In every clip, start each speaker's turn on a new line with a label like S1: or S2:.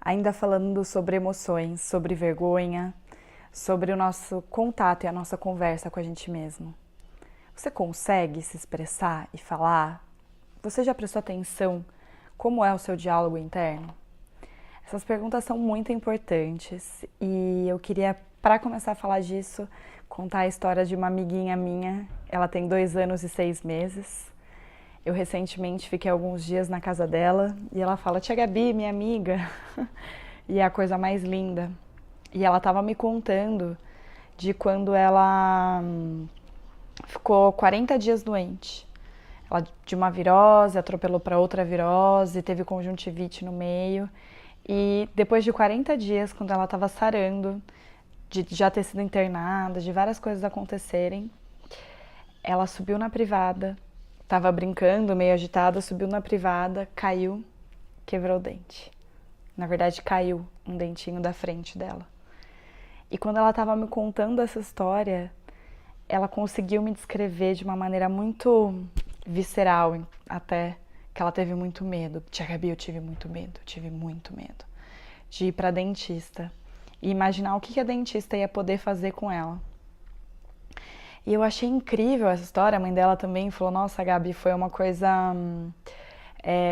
S1: Ainda falando sobre emoções, sobre vergonha, sobre o nosso contato e a nossa conversa com a gente mesmo. Você consegue se expressar e falar? Você já prestou atenção como é o seu diálogo interno? Essas perguntas são muito importantes e eu queria, para começar a falar disso, contar a história de uma amiguinha minha. Ela tem 2 anos e 6 meses. Eu recentemente fiquei alguns dias na casa dela e ela fala: Tia Gabi, minha amiga. E é a coisa mais linda. E ela estava me contando de quando ela ficou 40 dias doente. Ela de uma virose, atropelou para outra virose, teve conjuntivite no meio. E depois de 40 dias, quando ela estava sarando, de já ter sido internada, de várias coisas acontecerem, ela subiu na privada, estava brincando, meio agitada, subiu na privada, caiu, quebrou o dente. Na verdade, caiu um dentinho da frente dela. E quando ela estava me contando essa história, ela conseguiu me descrever de uma maneira muito visceral, até que ela teve muito medo. Tia Gabi, eu tive muito medo de ir para dentista e imaginar o que a dentista ia poder fazer com ela. E eu achei incrível essa história. A mãe dela também falou: Nossa, Gabi, foi uma coisa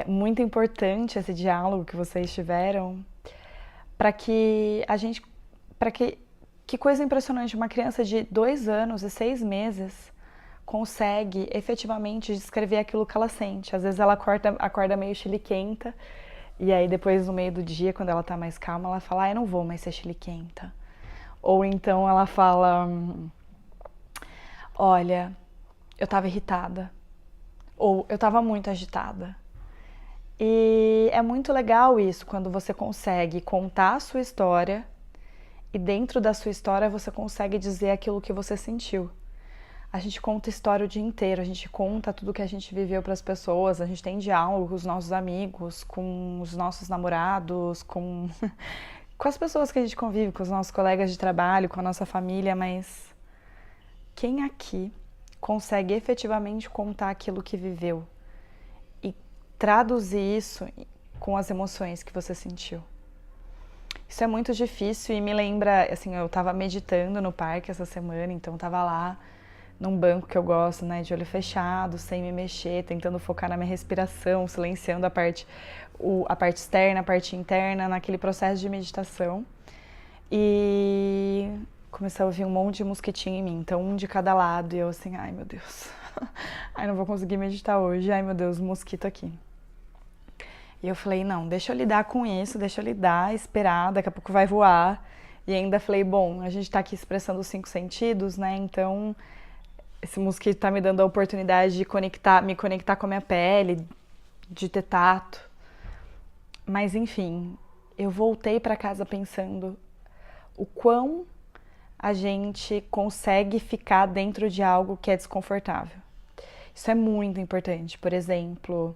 S1: muito importante esse diálogo que vocês tiveram, para que a gente, para que coisa impressionante, uma criança de 2 anos e 6 meses consegue efetivamente descrever aquilo que ela sente. Às vezes ela acorda meio chiliquenta, e aí depois no meio do dia, quando ela tá mais calma, ela fala: eu não vou mais ser chiliquenta. Ou então ela fala: olha, eu tava irritada. Ou eu tava muito agitada. E é muito legal isso, quando você consegue contar a sua história e dentro da sua história você consegue dizer aquilo que você sentiu. A gente conta história o dia inteiro, a gente conta tudo que a gente viveu para as pessoas, a gente tem diálogo com os nossos amigos, com os nossos namorados, com as pessoas que a gente convive, com os nossos colegas de trabalho, com a nossa família, mas quem aqui consegue efetivamente contar aquilo que viveu e traduzir isso com as emoções que você sentiu? Isso é muito difícil e me lembra, assim, eu estava meditando no parque essa semana, então estava lá num banco que eu gosto, né, de olho fechado, sem me mexer, tentando focar na minha respiração, silenciando a parte externa, a parte interna, naquele processo de meditação. E comecei a ouvir um monte de mosquitinho em mim, então um de cada lado, e eu assim: ai meu Deus, ai não vou conseguir meditar hoje, ai meu Deus, mosquito aqui. E eu falei: não, deixa eu lidar com isso, deixa eu lidar, esperar, daqui a pouco vai voar. E ainda falei: bom, a gente tá aqui expressando os 5 sentidos, né, então esse mosquito tá me dando a oportunidade de me conectar com a minha pele, de ter tato. Mas enfim, eu voltei para casa pensando o quão a gente consegue ficar dentro de algo que é desconfortável. Isso é muito importante. Por exemplo,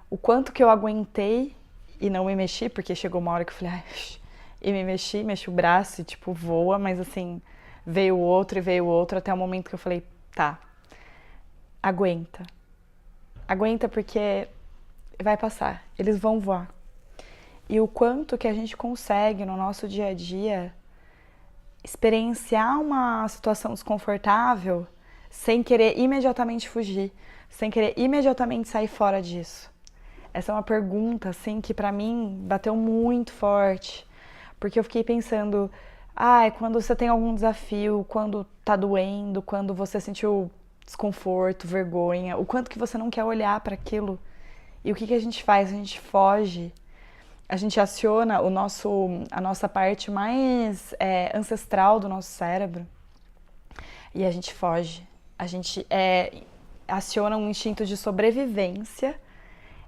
S1: o quanto que eu aguentei e não me mexi, porque chegou uma hora que eu falei: ai, e me mexi o braço e tipo voa, mas assim, veio outro, até o momento que eu falei: tá, aguenta. Aguenta porque vai passar, eles vão voar. E o quanto que a gente consegue no nosso dia a dia experienciar uma situação desconfortável sem querer imediatamente fugir, sem querer imediatamente sair fora disso. Essa é uma pergunta assim que pra mim bateu muito forte, porque eu fiquei pensando: quando você tem algum desafio, quando tá doendo, quando você sentiu desconforto, vergonha, o quanto que você não quer olhar para aquilo. E o que a gente faz? A gente foge, a gente aciona a nossa parte mais ancestral do nosso cérebro e a gente foge. A gente aciona um instinto de sobrevivência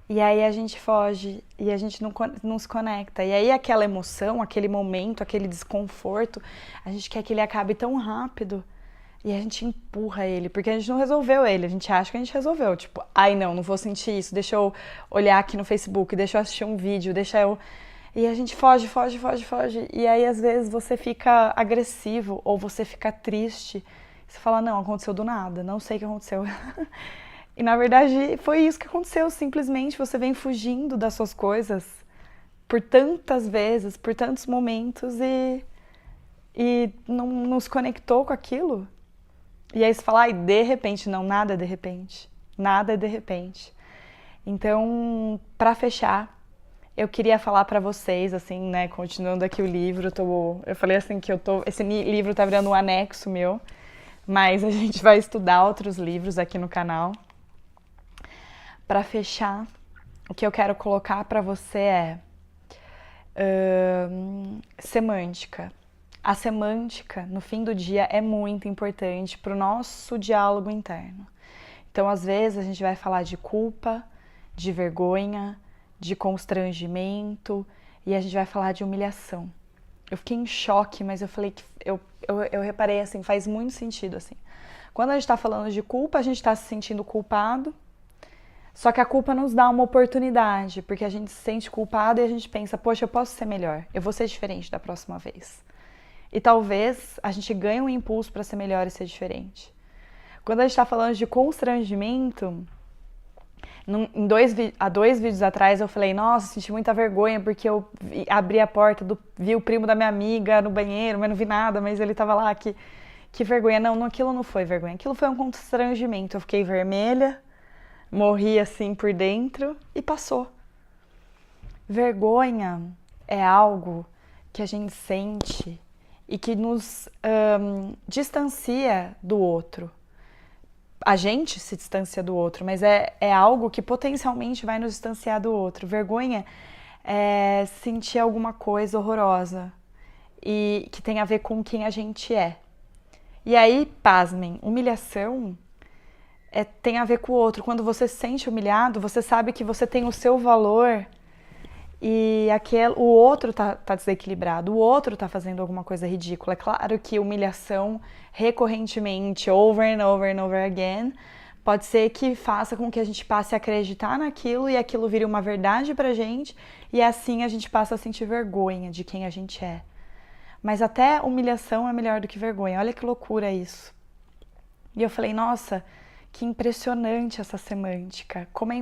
S1: e aí a gente foge e a gente não se conecta. E aí aquela emoção, aquele momento, aquele desconforto, a gente quer que ele acabe tão rápido. E a gente empurra ele, porque a gente não resolveu ele, a gente acha que a gente resolveu. Tipo, ai não vou sentir isso, deixa eu olhar aqui no Facebook, deixa eu assistir um vídeo, deixa eu... E a gente foge. E aí às vezes você fica agressivo ou você fica triste. Você fala: não, aconteceu do nada, não sei o que aconteceu. E na verdade foi isso que aconteceu, simplesmente você vem fugindo das suas coisas por tantas vezes, por tantos momentos e não se conectou com aquilo. E aí você fala, ai, de repente, não, nada é de repente. Nada é de repente. Então, para fechar, eu queria falar para vocês, assim, né, continuando aqui o livro, eu falei assim que esse livro tá virando um anexo meu, mas a gente vai estudar outros livros aqui no canal. Para fechar, o que eu quero colocar para você é semântica. A semântica, no fim do dia, é muito importante para o nosso diálogo interno. Então, às vezes, a gente vai falar de culpa, de vergonha, de constrangimento e a gente vai falar de humilhação. Eu fiquei em choque, mas eu falei que eu reparei assim, faz muito sentido assim. Quando a gente está falando de culpa, a gente está se sentindo culpado, só que a culpa nos dá uma oportunidade, porque a gente se sente culpado e a gente pensa, poxa, eu posso ser melhor, eu vou ser diferente da próxima vez. E talvez a gente ganhe um impulso para ser melhor e ser diferente. Quando a gente está falando de constrangimento, há 2 vídeos atrás eu falei, nossa, senti muita vergonha porque eu abri a porta, vi o primo da minha amiga no banheiro, mas não vi nada, mas ele tava lá, que vergonha. Não, aquilo não foi vergonha, aquilo foi um constrangimento. Eu fiquei vermelha, morri assim por dentro e passou. Vergonha é algo que a gente sente e que nos distancia do outro. A gente se distancia do outro, mas é algo que potencialmente vai nos distanciar do outro. Vergonha é sentir alguma coisa horrorosa e que tem a ver com quem a gente é. E aí, pasmem, humilhação tem a ver com o outro. Quando você se sente humilhado, você sabe que você tem o seu valor e o outro tá desequilibrado, o outro tá fazendo alguma coisa ridícula. É claro que humilhação recorrentemente, over and over and over again, pode ser que faça com que a gente passe a acreditar naquilo e aquilo vire uma verdade pra gente e assim a gente passa a sentir vergonha de quem a gente é. Mas até humilhação é melhor do que vergonha. Olha que loucura isso. E eu falei, nossa, que impressionante essa semântica. Como é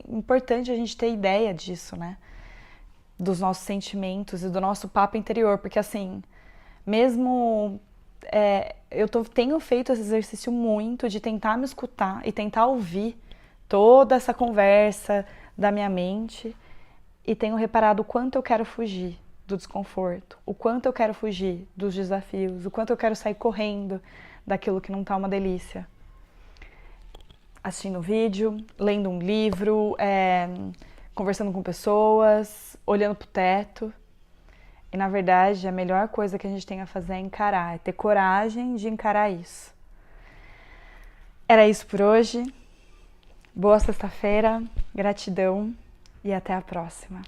S1: importante a gente ter ideia disso, né? Dos nossos sentimentos e do nosso papo interior, porque assim, mesmo tenho feito esse exercício muito de tentar me escutar e tentar ouvir toda essa conversa da minha mente e tenho reparado o quanto eu quero fugir do desconforto, o quanto eu quero fugir dos desafios, o quanto eu quero sair correndo daquilo que não tá uma delícia. Assistindo um vídeo, lendo um livro, conversando com pessoas, olhando pro teto. E na verdade, a melhor coisa que a gente tem a fazer é encarar, é ter coragem de encarar isso. Era isso por hoje. Boa sexta-feira, gratidão e até a próxima.